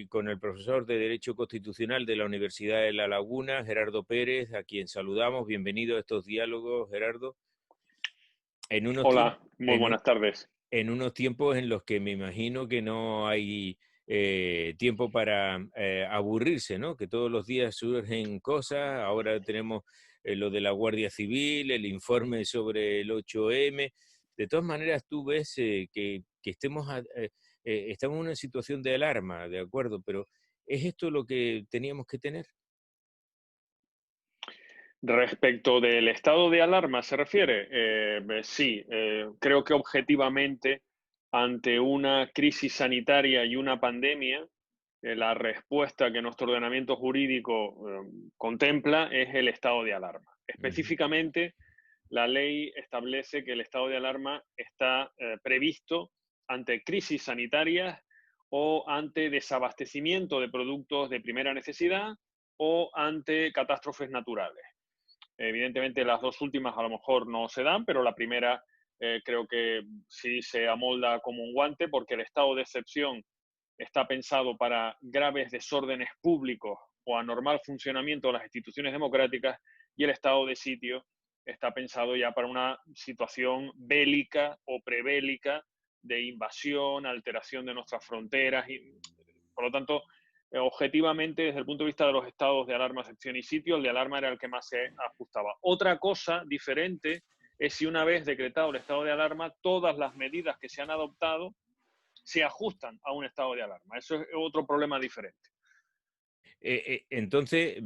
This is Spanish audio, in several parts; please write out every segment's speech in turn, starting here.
hoy con el profesor de Derecho Constitucional de la Universidad de La Laguna, Gerardo Pérez, a quien saludamos. Bienvenido a estos diálogos, Gerardo. En unos Hola, muy buenas tardes. en unos tiempos en los que me imagino que no hay tiempo para aburrirse, ¿no? Que todos los días surgen cosas. Ahora tenemos lo de la Guardia Civil, el informe sobre el 8M. De todas maneras, tú ves que estamos en una situación de alarma, ¿de acuerdo? Pero ¿es esto lo que teníamos que tener? Respecto del estado de alarma, ¿se refiere? Sí, creo que objetivamente, ante una crisis sanitaria y una pandemia, la respuesta que nuestro ordenamiento jurídico contempla es el estado de alarma. Ujú. Específicamente, la ley establece que el estado de alarma está previsto ante crisis sanitarias o ante desabastecimiento de productos de primera necesidad o ante catástrofes naturales. Evidentemente las dos últimas a lo mejor no se dan, pero la primera creo que sí se amolda como un guante porque el estado de excepción está pensado para graves desórdenes públicos o anormal funcionamiento de las instituciones democráticas y el estado de sitio está pensado ya para una situación bélica o prebélica de invasión, alteración de nuestras fronteras y, por lo tanto, objetivamente, desde el punto de vista de los estados de alarma, excepción y sitio, el de alarma era el que más se ajustaba. Otra cosa diferente es si una vez decretado el estado de alarma, todas las medidas que se han adoptado se ajustan a un estado de alarma. Eso es otro problema diferente. Entonces,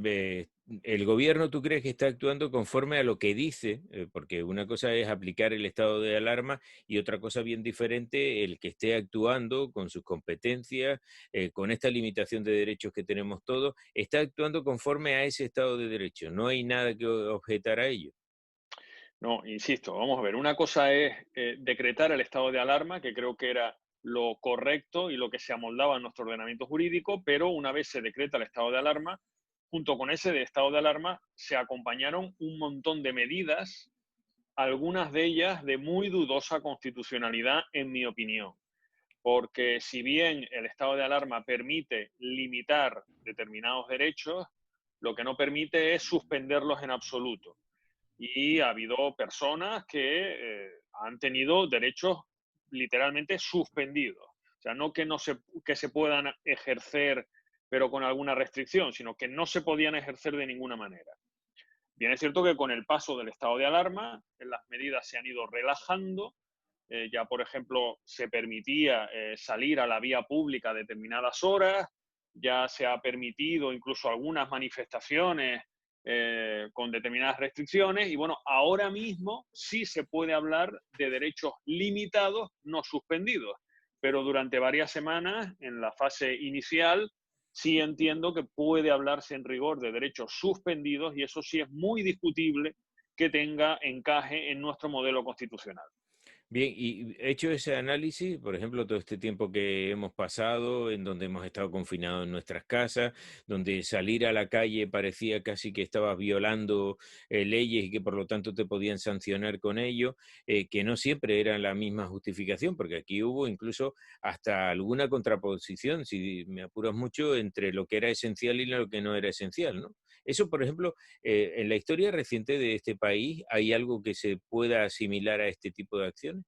¿el gobierno tú crees que está actuando conforme a lo que dice? Porque una cosa es aplicar el estado de alarma y otra cosa bien diferente, el que esté actuando con sus competencias, con esta limitación de derechos que tenemos todos, está actuando conforme a ese estado de derecho. No hay nada que objetar a ello. No, insisto, vamos a ver, una cosa es decretar el estado de alarma, que creo que era lo correcto y lo que se amoldaba en nuestro ordenamiento jurídico, pero una vez se decreta el estado de alarma, junto con ese de estado de alarma se acompañaron un montón de medidas, algunas de ellas de muy dudosa constitucionalidad, en mi opinión. Porque si bien el estado de alarma permite limitar determinados derechos, lo que no permite es suspenderlos en absoluto. Y ha habido personas que han tenido derechos literalmente suspendidos. O sea, no que, no se, que se puedan ejercer pero con alguna restricción, sino que no se podían ejercer de ninguna manera. Bien, es cierto que con el paso del estado de alarma, las medidas se han ido relajando. Ya, por ejemplo, se permitía salir a la vía pública a determinadas horas, ya se ha permitido incluso algunas manifestaciones con determinadas restricciones y bueno, ahora mismo sí se puede hablar de derechos limitados, no suspendidos, pero durante varias semanas, en la fase inicial, sí entiendo que puede hablarse en rigor de derechos suspendidos y eso sí es muy discutible que tenga encaje en nuestro modelo constitucional. Bien, y hecho ese análisis, por ejemplo, todo este tiempo que hemos pasado, en donde hemos estado confinados en nuestras casas, donde salir a la calle parecía casi que estabas violando leyes y que por lo tanto te podían sancionar con ello, que no siempre era la misma justificación, porque aquí hubo incluso hasta alguna contraposición, si me apuras mucho, entre lo que era esencial y lo que no era esencial, ¿no? Eso, por ejemplo, en la historia reciente de este país, ¿hay algo que se pueda asimilar a este tipo de acciones?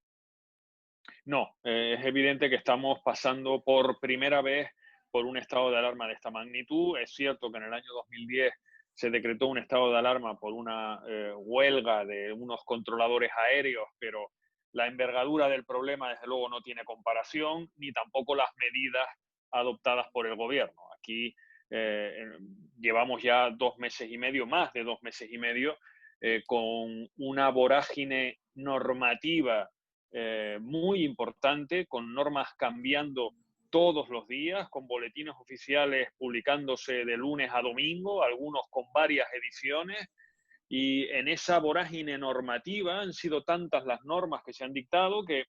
No, es evidente que estamos pasando por primera vez por un estado de alarma de esta magnitud. Es cierto que en el año 2010 se decretó un estado de alarma por una huelga de unos controladores aéreos, pero la envergadura del problema, desde luego, no tiene comparación, ni tampoco las medidas adoptadas por el gobierno. Aquí eh, llevamos ya 2 meses y medio, más de 2 meses y medio, con una vorágine normativa muy importante, con normas cambiando todos los días, con boletines oficiales publicándose de lunes a domingo, algunos con varias ediciones, y en esa vorágine normativa han sido tantas las normas que se han dictado que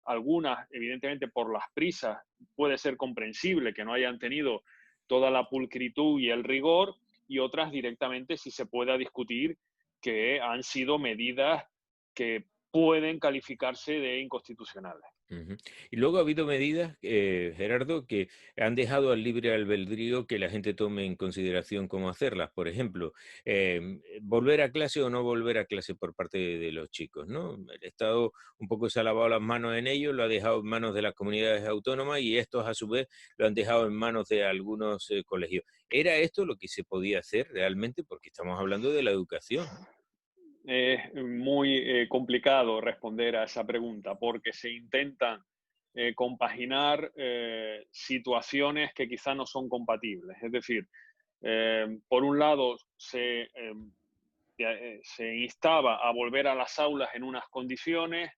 algunas, evidentemente por las prisas, puede ser comprensible que no hayan tenido toda la pulcritud y el rigor, y otras directamente sí se pueda discutir que han sido medidas que pueden calificarse de inconstitucionales. Ujú. Y luego ha habido medidas, Gerardo, que han dejado al libre albedrío que la gente tome en consideración cómo hacerlas. Por ejemplo, volver a clase o no volver a clase por parte de los chicos, ¿no? El Estado un poco se ha lavado las manos en ello, lo ha dejado en manos de las comunidades autónomas y estos a su vez lo han dejado en manos de algunos colegios. ¿Era esto lo que se podía hacer realmente? Porque estamos hablando de la educación, ¿no? Es muy complicado responder a esa pregunta porque se intentan compaginar situaciones que quizá no son compatibles. Es decir, por un lado, se instaba a volver a las aulas en unas condiciones,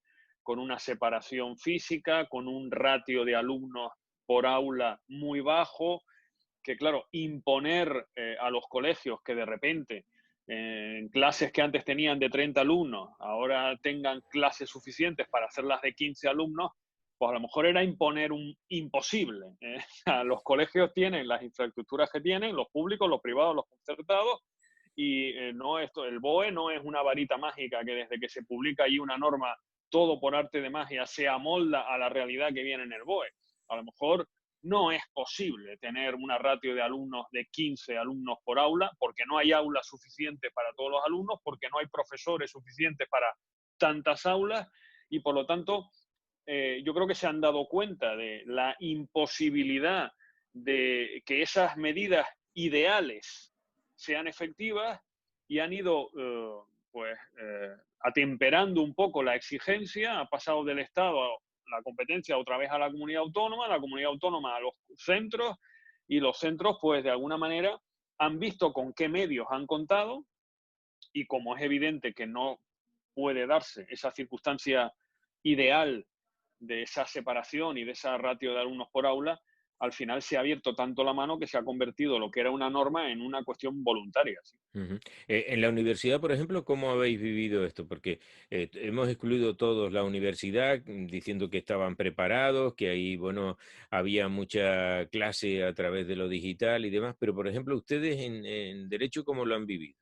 con una separación física, con un ratio de alumnos por aula muy bajo, que claro, imponer a los colegios que de repente en clases que antes tenían de 30 alumnos, ahora tengan clases suficientes para hacerlas de 15 alumnos, pues a lo mejor era imponer un imposible. Los colegios tienen las infraestructuras que tienen, los públicos, los privados, los concertados, y no esto, el BOE no es una varita mágica que desde que se publica ahí una norma, todo por arte de magia se amolda a la realidad que viene en el BOE. A lo mejor no es posible tener una ratio de alumnos de 15 alumnos por aula, porque no hay aulas suficientes para todos los alumnos, porque no hay profesores suficientes para tantas aulas, y por lo tanto, yo creo que se han dado cuenta de la imposibilidad de que esas medidas ideales sean efectivas y han ido atemperando un poco la exigencia, ha pasado del Estado a la competencia otra vez a la comunidad autónoma a los centros, y los centros pues de alguna manera han visto con qué medios han contado, y como es evidente que no puede darse esa circunstancia ideal de esa separación y de esa ratio de alumnos por aula, al final se ha abierto tanto la mano que se ha convertido lo que era una norma en una cuestión voluntaria. ¿Sí? Ujú. En la universidad, por ejemplo, ¿cómo habéis vivido esto? Porque hemos excluido todos la universidad diciendo que estaban preparados, que ahí, bueno, había mucha clase a través de lo digital y demás, pero, por ejemplo, ustedes en Derecho, ¿cómo lo han vivido?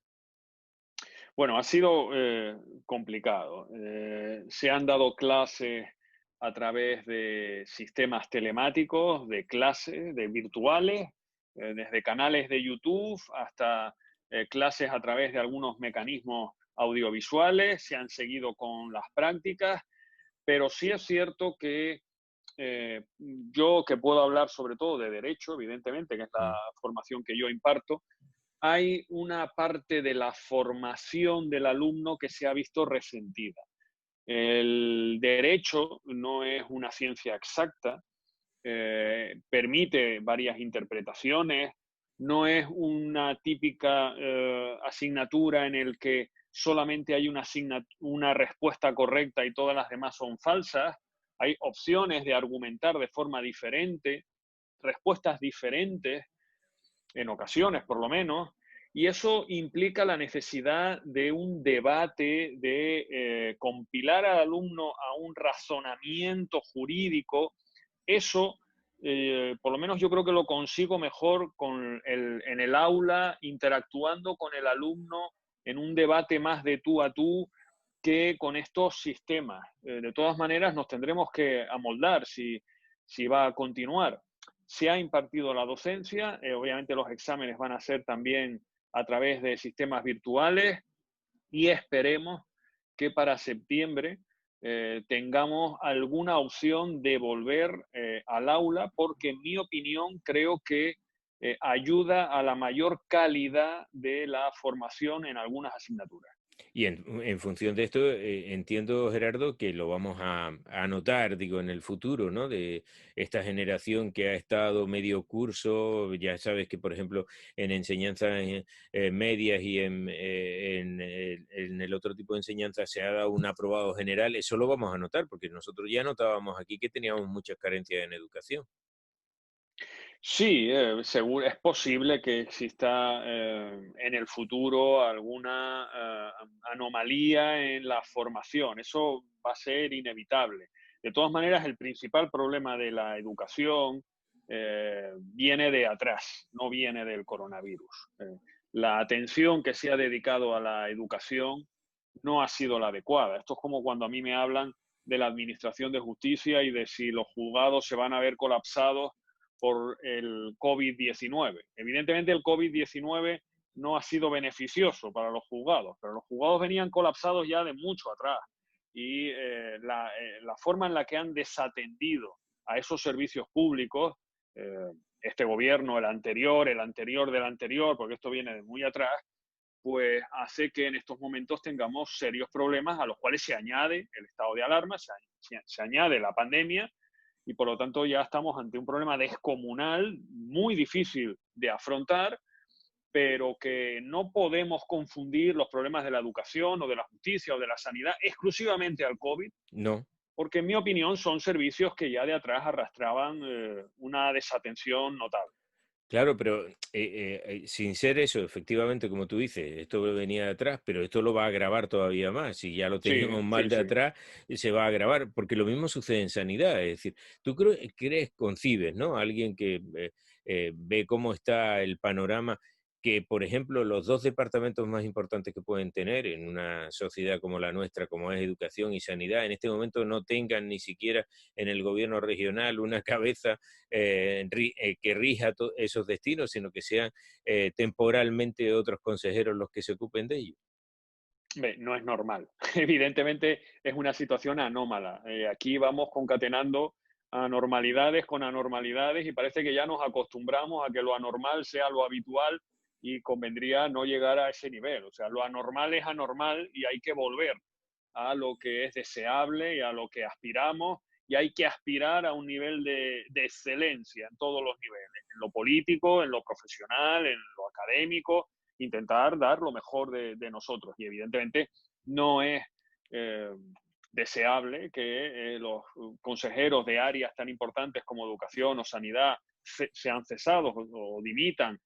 Bueno, ha sido complicado. Se han dado clases a través de sistemas telemáticos, de clases, de virtuales, desde canales de YouTube hasta clases a través de algunos mecanismos audiovisuales. Se han seguido con las prácticas, pero sí es cierto que yo, que puedo hablar sobre todo de derecho, evidentemente, que es la Mm. formación que yo imparto, hay una parte de la formación del alumno que se ha visto resentida. El derecho no es una ciencia exacta, permite varias interpretaciones, no es una típica asignatura en el que solamente hay una respuesta correcta y todas las demás son falsas. Hay opciones de argumentar de forma diferente, respuestas diferentes, en ocasiones por lo menos, y eso implica la necesidad de un debate, de compilar al alumno a un razonamiento jurídico. Eso, por lo menos yo creo que lo consigo mejor en el aula, interactuando con el alumno en un debate más de tú a tú que con estos sistemas. De todas maneras, nos tendremos que amoldar si va a continuar. Se ha impartido la docencia, obviamente los exámenes van a ser también a través de sistemas virtuales, y esperemos que para septiembre tengamos alguna opción de volver al aula, porque en mi opinión creo que ayuda a la mayor calidad de la formación en algunas asignaturas. Y en función de esto, entiendo, Gerardo, que lo vamos a notar, digo, en el futuro, ¿no? De esta generación que ha estado medio curso, ya sabes que, por ejemplo, en enseñanzas medias y en el otro tipo de enseñanza se ha dado un aprobado general, eso lo vamos a notar, porque nosotros ya notábamos aquí que teníamos muchas carencias en educación. Sí, seguro, es posible que exista en el futuro alguna anomalía en la formación. Eso va a ser inevitable. De todas maneras, el principal problema de la educación viene de atrás, no viene del coronavirus. La atención que se ha dedicado a la educación no ha sido la adecuada. Esto es como cuando a mí me hablan de la Administración de Justicia y de si los juzgados se van a ver colapsados por el COVID-19. Evidentemente el COVID-19 no ha sido beneficioso para los juzgados, pero los juzgados venían colapsados ya de mucho atrás y la forma en la que han desatendido a esos servicios públicos, este gobierno, el anterior del anterior, porque esto viene de muy atrás, pues hace que en estos momentos tengamos serios problemas a los cuales se añade el estado de alarma, se añade la pandemia y por lo tanto ya estamos ante un problema descomunal, muy difícil de afrontar, pero que no podemos confundir los problemas de la educación o de la justicia o de la sanidad exclusivamente al COVID, No. porque en mi opinión son servicios que ya de atrás arrastraban una desatención notable. Claro, pero sin ser eso, efectivamente, como tú dices, esto venía de atrás, pero esto lo va a agravar todavía más. Si ya lo Sí, teníamos mal sí, de sí. atrás, se va a agravar, porque lo mismo sucede en sanidad. Es decir, tú crees, concibes, ¿no? Alguien que ve cómo está el panorama, que, por ejemplo, los dos departamentos más importantes que pueden tener en una sociedad como la nuestra, como es educación y sanidad, en este momento no tengan ni siquiera en el gobierno regional una cabeza que rija esos destinos, sino que sean temporalmente otros consejeros los que se ocupen de ellos. No es normal. Evidentemente es una situación anómala. Aquí vamos concatenando anormalidades con anormalidades y parece que ya nos acostumbramos a que lo anormal sea lo habitual y convendría no llegar a ese nivel. O sea, lo anormal es anormal y hay que volver a lo que es deseable y a lo que aspiramos y hay que aspirar a un nivel de excelencia en todos los niveles, en lo político, en lo profesional, en lo académico, intentar dar lo mejor de nosotros. Y evidentemente no es eh, deseable que los consejeros de áreas tan importantes como educación o sanidad sean cesados o dimitan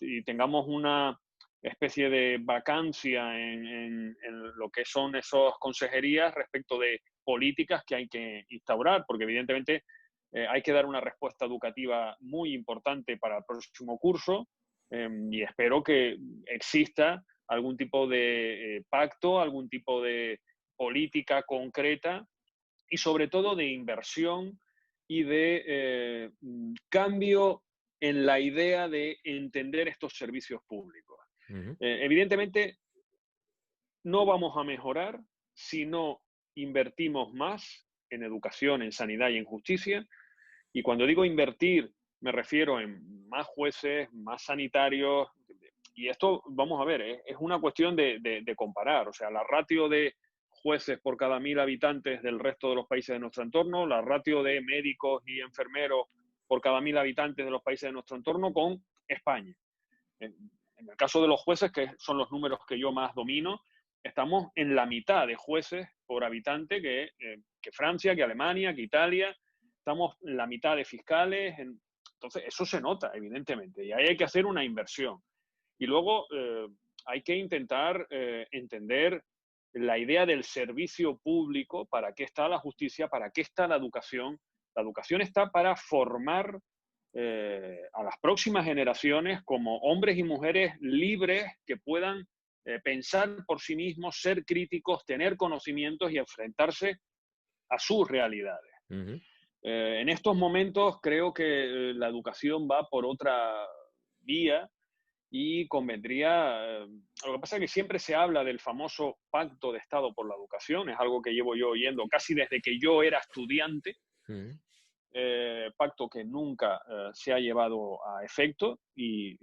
y tengamos una especie de vacancia en lo que son esas consejerías respecto de políticas que hay que instaurar, porque evidentemente hay que dar una respuesta educativa muy importante para el próximo curso y espero que exista algún tipo de pacto, algún tipo de política concreta y sobre todo de inversión y de cambio en la idea de entender estos servicios públicos. Ujú. Evidentemente, no vamos a mejorar si no invertimos más en educación, en sanidad y en justicia. Y cuando digo invertir, me refiero en más jueces, más sanitarios. Y esto, vamos a ver, es una cuestión de comparar. O sea, la ratio de jueces por cada 1.000 habitantes del resto de los países de nuestro entorno, la ratio de médicos y enfermeros por cada 1.000 habitantes de los países de nuestro entorno con España. En el caso de los jueces, que son los números que yo más domino, estamos en la mitad de jueces por habitante que Francia, que Alemania, que Italia. Estamos en la mitad de fiscales. Entonces, eso se nota, evidentemente, y ahí hay que hacer una inversión. Y luego hay que intentar entender la idea del servicio público, para qué está la justicia, para qué está la educación. La educación está para formar a las próximas generaciones como hombres y mujeres libres que puedan pensar por sí mismos, ser críticos, tener conocimientos y enfrentarse a sus realidades. Ujú. En estos momentos creo que la educación va por otra vía y convendría, lo que pasa es que siempre se habla del famoso pacto de Estado por la educación, es algo que llevo yo oyendo casi desde que yo era estudiante, Ujú. pacto que nunca se ha llevado a efecto y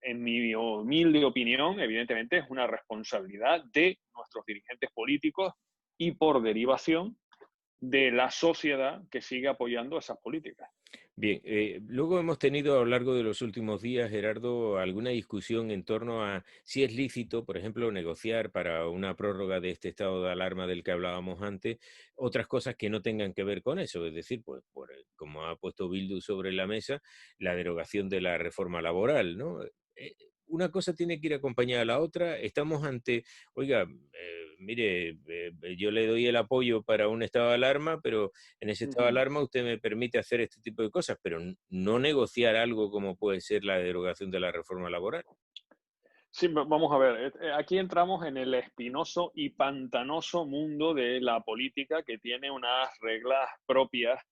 en mi humilde opinión, evidentemente es una responsabilidad de nuestros dirigentes políticos y por derivación de la sociedad que sigue apoyando esas políticas. Bien, luego hemos tenido a lo largo de los últimos días, Gerardo, alguna discusión en torno a si es lícito, por ejemplo, negociar para una prórroga de este estado de alarma del que hablábamos antes, otras cosas que no tengan que ver con eso, es decir, pues como ha puesto Bildu sobre la mesa, la derogación de la reforma laboral, ¿no? Una cosa tiene que ir acompañada a la otra. Estamos ante, oiga, mire, yo le doy el apoyo para un estado de alarma, pero en ese Uh estado de -huh. alarma usted me permite hacer este tipo de cosas, pero no negociar algo como puede ser la derogación de la reforma laboral. Sí, vamos a ver, aquí entramos en el espinoso y pantanoso mundo de la política que tiene unas reglas propias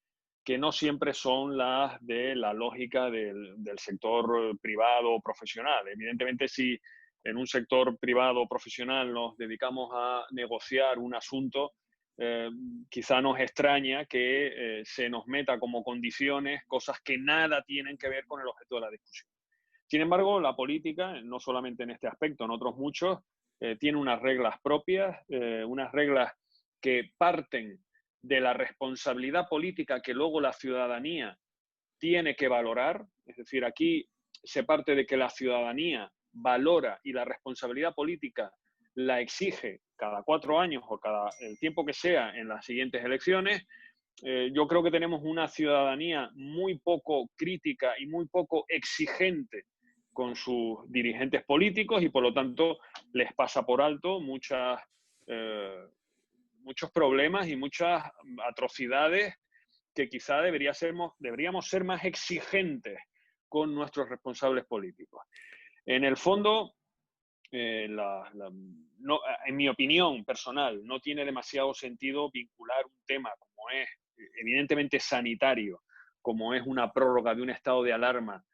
que no siempre son las de la lógica del sector privado o profesional. Evidentemente, si en un sector privado o profesional nos dedicamos a negociar un asunto, eh, quizá nos extraña que se nos meta como condiciones cosas que nada tienen que ver con el objeto de la discusión. Sin embargo, la política, no solamente en este aspecto, en otros muchos, tiene unas reglas propias, unas reglas que parten de la responsabilidad política que luego la ciudadanía tiene que valorar. Es decir, aquí se parte de que la ciudadanía valora y la responsabilidad política la exige cada 4 años o cada el tiempo que sea en las siguientes elecciones. Yo creo que tenemos una ciudadanía muy poco crítica y muy poco exigente con sus dirigentes políticos y por lo tanto les pasa por alto eh, muchos problemas y muchas atrocidades que quizá deberíamos ser más exigentes con nuestros responsables políticos. En el fondo, no, en mi opinión personal, no tiene demasiado sentido vincular un tema como es evidentemente sanitario, como es una prórroga de un estado de alarma,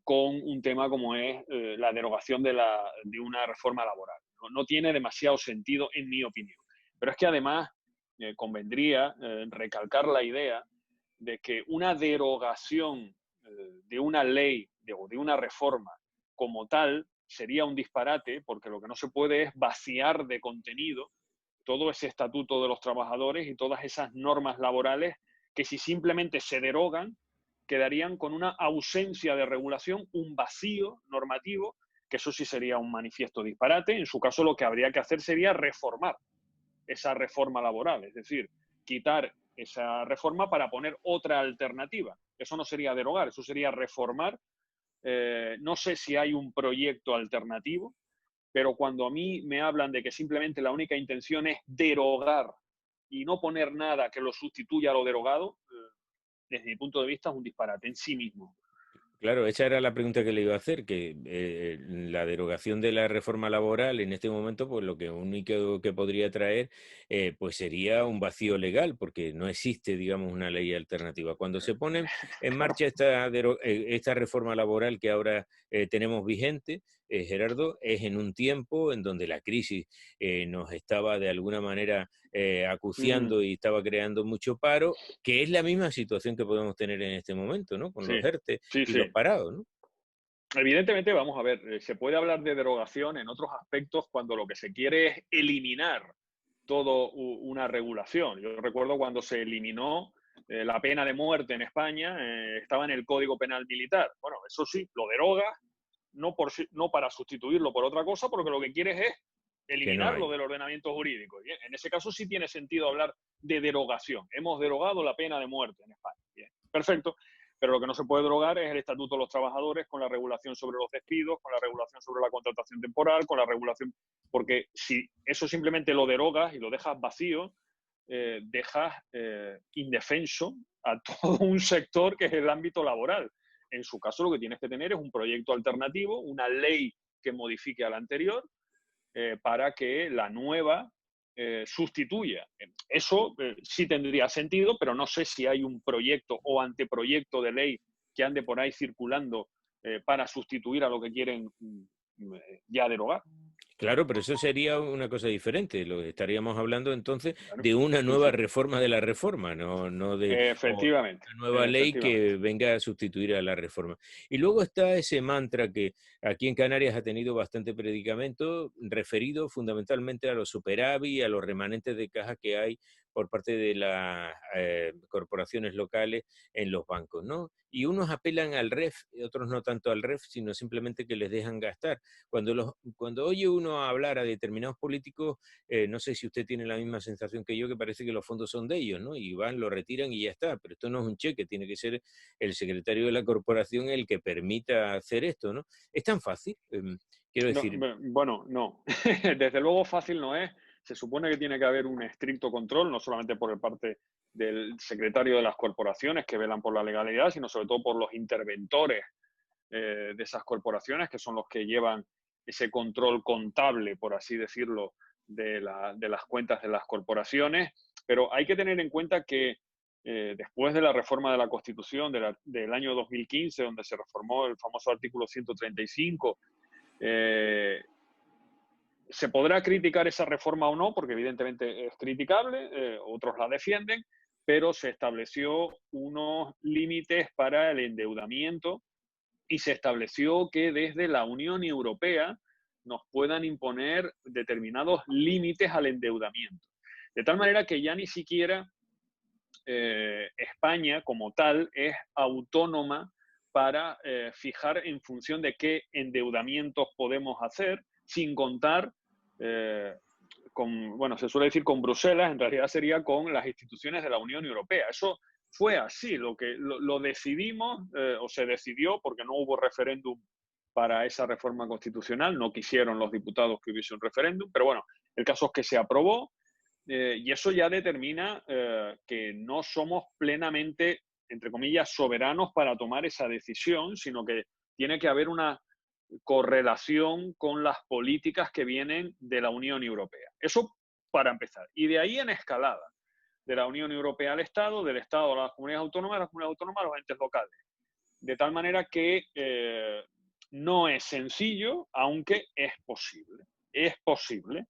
con un tema como es la derogación de una reforma laboral. No tiene demasiado sentido, en mi opinión. Pero es que además convendría recalcar la idea de que una derogación de una ley o de una reforma como tal sería un disparate, porque lo que no se puede es vaciar de contenido todo ese estatuto de los trabajadores y todas esas normas laborales que si simplemente se derogan, quedarían con una ausencia de regulación, un vacío normativo, que eso sí sería un manifiesto disparate. En su caso, lo que habría que hacer sería reformar esa reforma laboral, es decir, quitar esa reforma para poner otra alternativa. Eso no sería derogar, eso sería reformar. No sé si hay un proyecto alternativo, pero cuando a mí me hablan de que simplemente la única intención es derogar y no poner nada que lo sustituya a lo derogado, desde mi punto de vista es un disparate en sí mismo. Claro, esa era la pregunta que le iba a hacer, que la derogación de la reforma laboral en este momento, pues lo que único que podría traer, pues sería un vacío legal, porque no existe, digamos, una ley alternativa. Cuando se pone en Claro. marcha esta reforma laboral que ahora tenemos vigente, Gerardo, es en un tiempo en donde la crisis nos estaba de alguna manera Mm, acuciando y estaba creando mucho paro, que es la misma situación que podemos tener en este momento, ¿no? Con los sí, ERTE sí, y sí. los parados, ¿no? Evidentemente, vamos a ver, se puede hablar de derogación en otros aspectos cuando lo que se quiere es eliminar toda una regulación. Yo recuerdo cuando se eliminó la pena de muerte en España, estaba en el Código Penal Militar. Bueno, eso sí, lo deroga, no para sustituirlo por otra cosa, porque lo que quieres es Que no eliminarlo hay. del ordenamiento jurídico. Bien, en ese caso sí tiene sentido hablar de derogación. Hemos derogado la pena de muerte en España. Bien, perfecto. Pero lo que no se puede derogar es el Estatuto de los Trabajadores con la regulación sobre los despidos, con la regulación sobre la contratación temporal, con la regulación. Porque si eso simplemente lo derogas y lo dejas vacío, dejas indefenso a todo un sector que es el ámbito laboral. En su caso, lo que tienes que tener es un proyecto alternativo, una ley que modifique a la anterior, para que la nueva sustituya. Eso sí tendría sentido, pero no sé si hay un proyecto o anteproyecto de ley que ande por ahí circulando para sustituir a lo que quieren ya derogar. Claro, pero eso sería una cosa diferente. Lo estaríamos hablando entonces Claro. de una Sí, nueva sí. reforma de la reforma, no de o Efectivamente, una nueva ley efectivamente. que venga a sustituir a la reforma. Y luego está ese mantra que aquí en Canarias ha tenido bastante predicamento, referido fundamentalmente a los superávit, a los remanentes de caja que hay por parte de las corporaciones locales en los bancos, ¿no? Y unos apelan al REF, y otros no tanto al REF, sino simplemente que les dejan gastar. Cuando oye uno hablar a determinados políticos, no sé si usted tiene la misma sensación que yo, que parece que los fondos son de ellos, ¿no? Y van, lo retiran y ya está. Pero esto no es un cheque, tiene que ser el secretario de la corporación el que permita hacer esto, ¿no? Es tan fácil. Quiero No, decir, bueno, no. Desde luego fácil no es. Se supone que tiene que haber un estricto control, no solamente por parte del secretario de las corporaciones que velan por la legalidad, sino sobre todo por los interventores de esas corporaciones, que son los que llevan ese control contable, por así decirlo, de las cuentas de las corporaciones, pero hay que tener en cuenta que después de la reforma de la Constitución del año 2015, donde se reformó el famoso artículo 135, se podrá criticar esa reforma o no, porque evidentemente es criticable, otros la defienden, pero se estableció unos límites para el endeudamiento y se estableció que desde la Unión Europea nos puedan imponer determinados límites al endeudamiento. De tal manera que ya ni siquiera España como tal es autónoma para fijar en función de qué endeudamientos podemos hacer, sin contar bueno, se suele decir con Bruselas, en realidad sería con las instituciones de la Unión Europea. Eso fue así, lo decidimos o se decidió porque no hubo referéndum para esa reforma constitucional, no quisieron los diputados que hubiese un referéndum, pero bueno, el caso es que se aprobó y eso ya determina que no somos plenamente, entre comillas, soberanos para tomar esa decisión, sino que tiene que haber una correlación con las políticas que vienen de la Unión Europea. Eso para empezar. Y de ahí en escalada, de la Unión Europea al Estado, del Estado a las comunidades autónomas, de las comunidades autónomas a los entes locales. De tal manera que no es sencillo, aunque es posible. Es posible.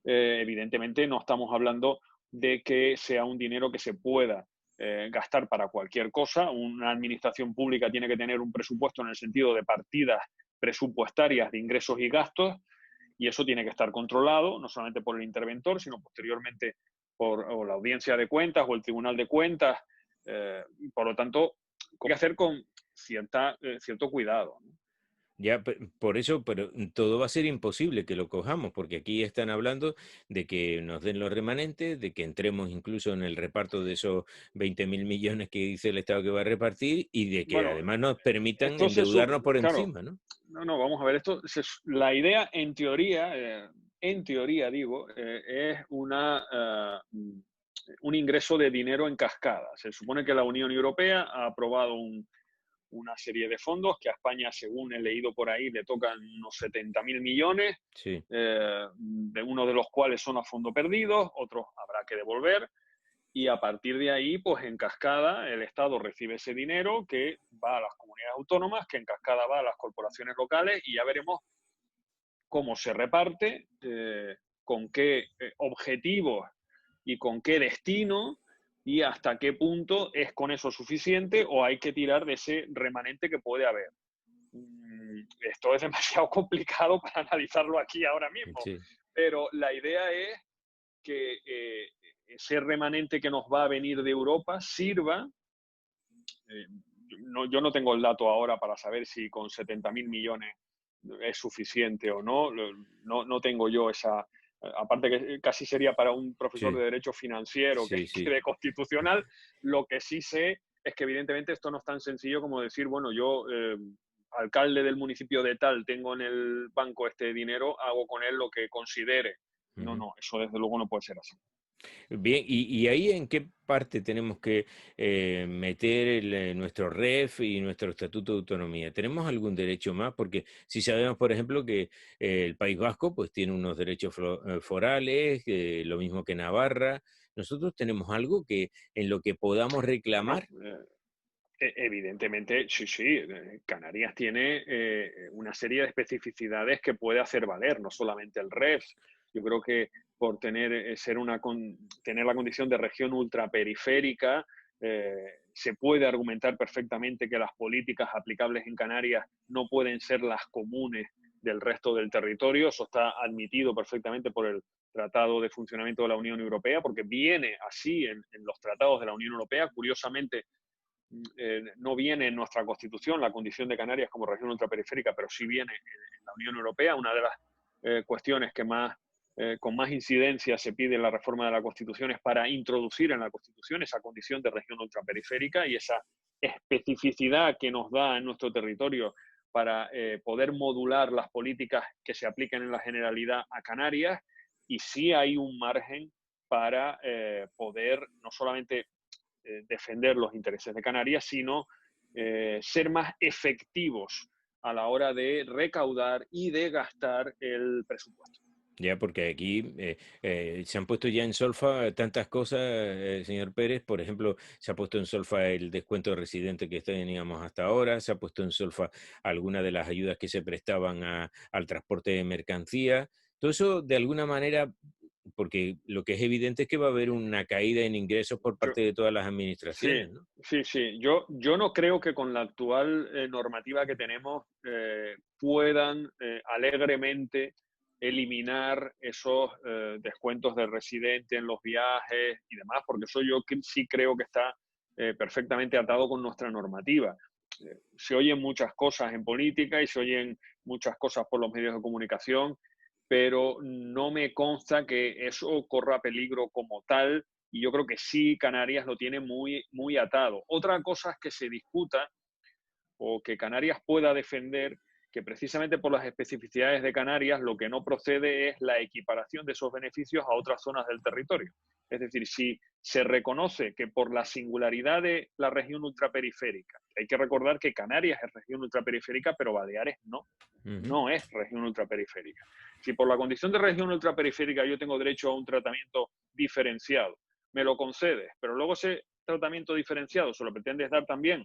Evidentemente no estamos hablando de que sea un dinero que se pueda gastar para cualquier cosa. Una administración pública tiene que tener un presupuesto en el sentido de partidas presupuestarias de ingresos y gastos, y eso tiene que estar controlado, no solamente por el interventor, sino posteriormente por la audiencia de cuentas o el tribunal de cuentas. Por lo tanto, hay que hacer con cierto cuidado, ¿no? Ya, por eso, pero todo va a ser imposible que lo cojamos, porque aquí están hablando de que nos den los remanentes, de que entremos incluso en el reparto de esos 20.000 millones que dice el Estado que va a repartir y de que Bueno, además nos permitan esto endeudarnos por claro, encima, ¿no? no, vamos a ver, la idea en teoría digo, es un ingreso de dinero en cascada. Se supone que la Unión Europea ha aprobado una serie de fondos que a España, según he leído por ahí, le tocan unos 70.000 millones, Sí. de uno de los cuales son a fondo perdidos, otros habrá que devolver. Y a partir de ahí, pues en cascada, el Estado recibe ese dinero que va a las comunidades autónomas, que en cascada va a las corporaciones locales y ya veremos cómo se reparte, con qué objetivos y con qué destino y hasta qué punto es con eso suficiente o hay que tirar de ese remanente que puede haber. Esto es demasiado complicado para analizarlo aquí ahora mismo, Sí. pero la idea es que ese remanente que nos va a venir de Europa sirva. Yo no tengo el dato ahora para saber si con 70.000 millones es suficiente o no. No tengo yo esa. Aparte que casi sería para un profesor Sí, de Derecho Financiero sí, que sí. de Constitucional. Lo que sí sé es que evidentemente esto no es tan sencillo como decir, bueno, yo, alcalde del municipio de tal, tengo en el banco este dinero, hago con él lo que considere. Ujú. No, eso desde luego no puede ser así. Bien, y ahí en qué parte tenemos que meter nuestro REF y nuestro Estatuto de Autonomía. ¿Tenemos algún derecho más? Porque si sabemos, por ejemplo, que el País Vasco pues tiene unos derechos forales, lo mismo que Navarra, nosotros tenemos algo que en lo que podamos Bueno, reclamar. evidentemente, sí, sí. Canarias tiene una serie de especificidades que puede hacer valer, no solamente el REF. Yo creo que por tener la condición de región ultraperiférica, se puede argumentar perfectamente que las políticas aplicables en Canarias no pueden ser las comunes del resto del territorio. Eso está admitido perfectamente por el Tratado de Funcionamiento de la Unión Europea, porque viene así en los tratados de la Unión Europea. Curiosamente, no viene en nuestra Constitución la condición de Canarias como región ultraperiférica, pero sí viene en la Unión Europea. Una de las cuestiones que con más incidencia se pide en la reforma de la Constitución es para introducir en la Constitución esa condición de región ultraperiférica y esa especificidad que nos da en nuestro territorio para poder modular las políticas que se apliquen en la generalidad a Canarias. Y sí hay un margen para poder no solamente defender los intereses de Canarias, sino ser más efectivos a la hora de recaudar y de gastar el presupuesto. Ya, porque aquí se han puesto ya en solfa tantas cosas, señor Pérez. Por ejemplo, se ha puesto en solfa el descuento de residente que teníamos hasta ahora, se ha puesto en solfa alguna de las ayudas que se prestaban al transporte de mercancías. Todo eso, de alguna manera, porque lo que es evidente es que va a haber una caída en ingresos por Yo, parte de todas las sí, administraciones, ¿no? sí, sí. Yo no creo que con la actual normativa que tenemos puedan alegremente eliminar esos descuentos de residente en los viajes y demás, porque eso sí creo que está perfectamente atado con nuestra normativa. Se oyen muchas cosas en política y se oyen muchas cosas por los medios de comunicación, pero no me consta que eso corra peligro como tal, y yo creo que sí Canarias lo tiene muy, muy atado. Otra cosa es que se discuta o que Canarias pueda defender que precisamente por las especificidades de Canarias lo que no procede es la equiparación de esos beneficios a otras zonas del territorio. Es decir, si se reconoce que por la singularidad de la región ultraperiférica, hay que recordar que Canarias es región ultraperiférica, pero Baleares no, Ujú. no es región ultraperiférica. Si por la condición de región ultraperiférica yo tengo derecho a un tratamiento diferenciado, me lo concedes, pero luego ese tratamiento diferenciado se lo pretendes dar también,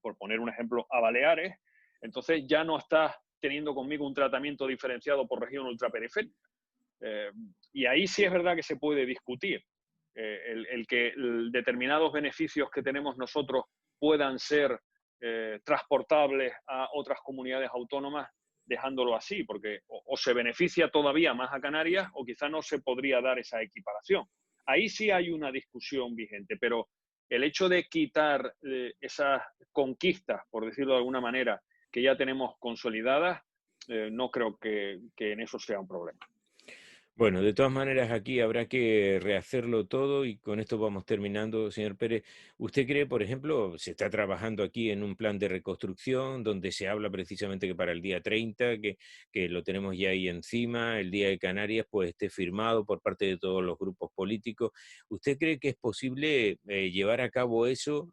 por poner un ejemplo, a Baleares, entonces ya no estás teniendo conmigo un tratamiento diferenciado por región ultraperiférica. Eh, y ahí sí es verdad que se puede discutir el que determinados beneficios que tenemos nosotros puedan ser transportables a otras comunidades autónomas dejándolo así, porque o se beneficia todavía más a Canarias o quizá no se podría dar esa equiparación. Ahí sí hay una discusión vigente, pero el hecho de quitar esas conquistas, por decirlo de alguna manera, que ya tenemos consolidadas, no creo que en eso sea un problema. Bueno, de todas maneras aquí habrá que rehacerlo todo y con esto vamos terminando, señor Pérez. ¿Usted cree, por ejemplo, se está trabajando aquí en un plan de reconstrucción donde se habla precisamente que para el día 30, que lo tenemos ya ahí encima, el Día de Canarias, pues esté firmado por parte de todos los grupos políticos? ¿Usted cree que es posible llevar a cabo eso?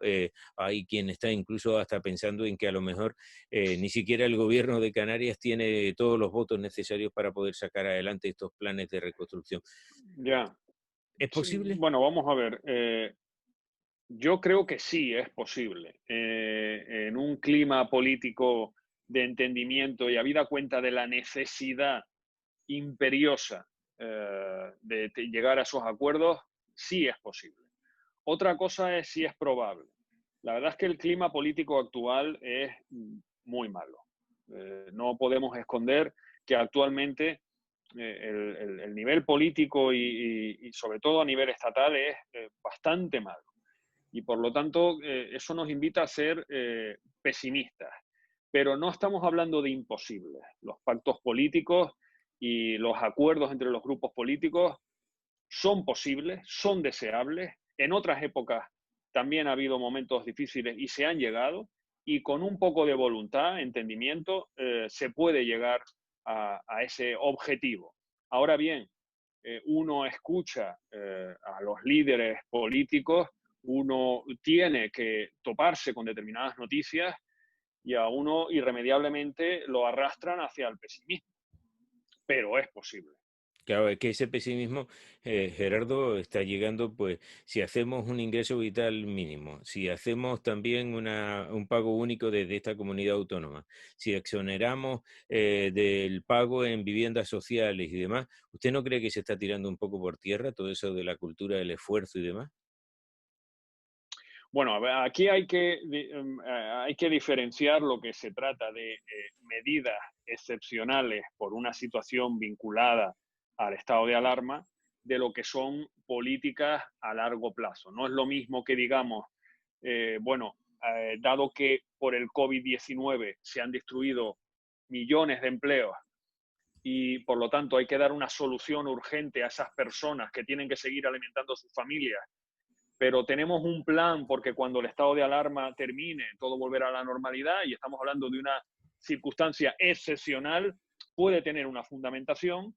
Hay quien está incluso hasta pensando en que a lo mejor ni siquiera el gobierno de Canarias tiene todos los votos necesarios para poder sacar adelante estos planes de reconstrucción. Ya, ¿Es sí, posible? bueno, vamos a ver. Yo creo que sí es posible. En un clima político de entendimiento y habida cuenta de la necesidad imperiosa de llegar a esos acuerdos, sí es posible. Otra cosa es si es probable. La verdad es que el clima político actual es muy malo. No podemos esconder que actualmente el nivel político y sobre todo a nivel estatal es bastante malo. Y por lo tanto, eso nos invita a ser pesimistas. Pero no estamos hablando de imposibles. Los pactos políticos y los acuerdos entre los grupos políticos son posibles, son deseables. En otras épocas también ha habido momentos difíciles y se han llegado. Y con un poco de voluntad, entendimiento, se puede llegar a ese objetivo. Ahora bien, uno escucha a los líderes políticos, uno tiene que toparse con determinadas noticias y a uno irremediablemente lo arrastran hacia el pesimismo, pero es posible. Claro, es que ese pesimismo, Gerardo, está llegando, pues, si hacemos un ingreso vital mínimo, si hacemos también un pago único desde esta comunidad autónoma, si exoneramos del pago en viviendas sociales y demás, ¿usted no cree que se está tirando un poco por tierra todo eso de la cultura del esfuerzo y demás? Bueno, a ver, aquí hay que diferenciar lo que se trata de medidas excepcionales por una situación vinculada al estado de alarma de lo que son políticas a largo plazo. No es lo mismo que digamos, dado que por el COVID-19 se han destruido millones de empleos y por lo tanto hay que dar una solución urgente a esas personas que tienen que seguir alimentando a sus familias, pero tenemos un plan porque cuando el estado de alarma termine, todo volverá a la normalidad y estamos hablando de una circunstancia excepcional, puede tener una fundamentación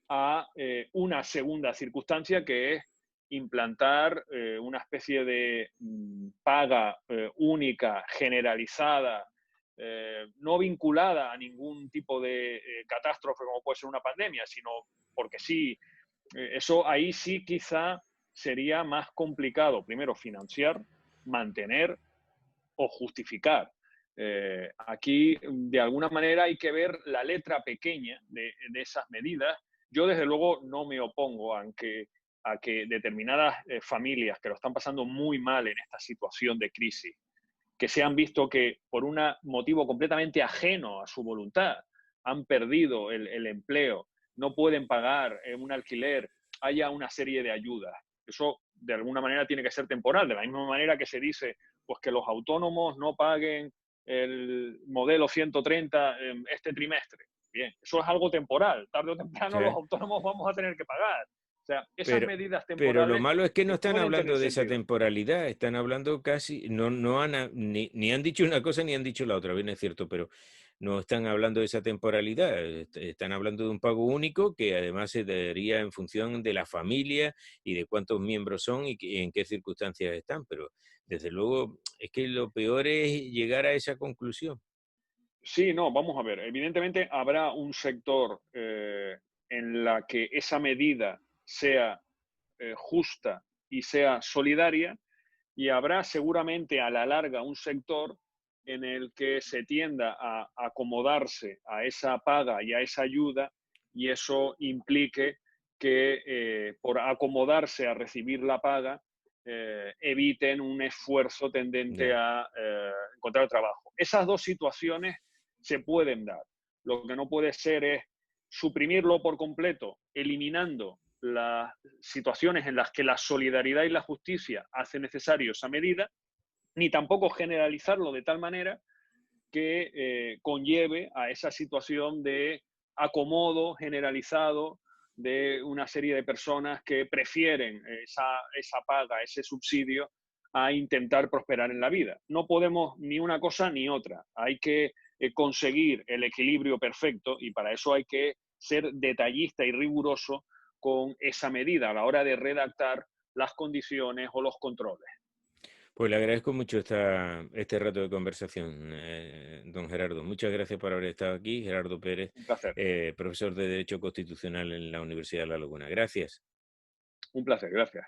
a una segunda circunstancia que es implantar una especie de paga única, generalizada no vinculada a ningún tipo de catástrofe como puede ser una pandemia, sino porque sí, eso ahí sí quizá sería más complicado, primero, financiar, mantener o justificar. Aquí, de alguna manera, hay que ver la letra pequeña de esas medidas. Yo, desde luego, no me opongo a que determinadas familias que lo están pasando muy mal en esta situación de crisis, que se han visto que por un motivo completamente ajeno a su voluntad han perdido el empleo, no pueden pagar un alquiler, haya una serie de ayudas. Eso de alguna manera tiene que ser temporal, de la misma manera que se dice pues que los autónomos no paguen el modelo 130 este trimestre. Bien, eso es algo temporal. Tarde o temprano los ¿sabes? autónomos vamos a tener que pagar. O sea, esas Pero, medidas pero lo temporales malo es que no están pueden tener hablando de esa sentido. temporalidad, están hablando casi, no han, ni han dicho una cosa ni han dicho la otra, bien es cierto, pero no están hablando de esa temporalidad, están hablando de un pago único que además se daría en función de la familia y de cuántos miembros son y en qué circunstancias están, pero desde luego es que lo peor es llegar a esa conclusión. Sí, no, vamos a ver. Evidentemente habrá un sector en la que esa medida sea justa y sea solidaria, y habrá seguramente a la larga un sector en el que se tienda a acomodarse a esa paga y a esa ayuda, y eso implique que por acomodarse a recibir la paga eviten un esfuerzo tendente Ya. a encontrar trabajo. Esas dos situaciones se pueden dar. Lo que no puede ser es suprimirlo por completo, eliminando las situaciones en las que la solidaridad y la justicia hace necesario esa medida, ni tampoco generalizarlo de tal manera que conlleve a esa situación de acomodo generalizado de una serie de personas que prefieren esa paga, ese subsidio, a intentar prosperar en la vida. No podemos ni una cosa ni otra. Hay que conseguir el equilibrio perfecto y para eso hay que ser detallista y riguroso con esa medida a la hora de redactar las condiciones o los controles. Pues le agradezco mucho este rato de conversación, don Gerardo. Muchas gracias por haber estado aquí. Gerardo Pérez, Un placer, profesor de Derecho Constitucional en la Universidad de La Laguna. Gracias. un placer, gracias.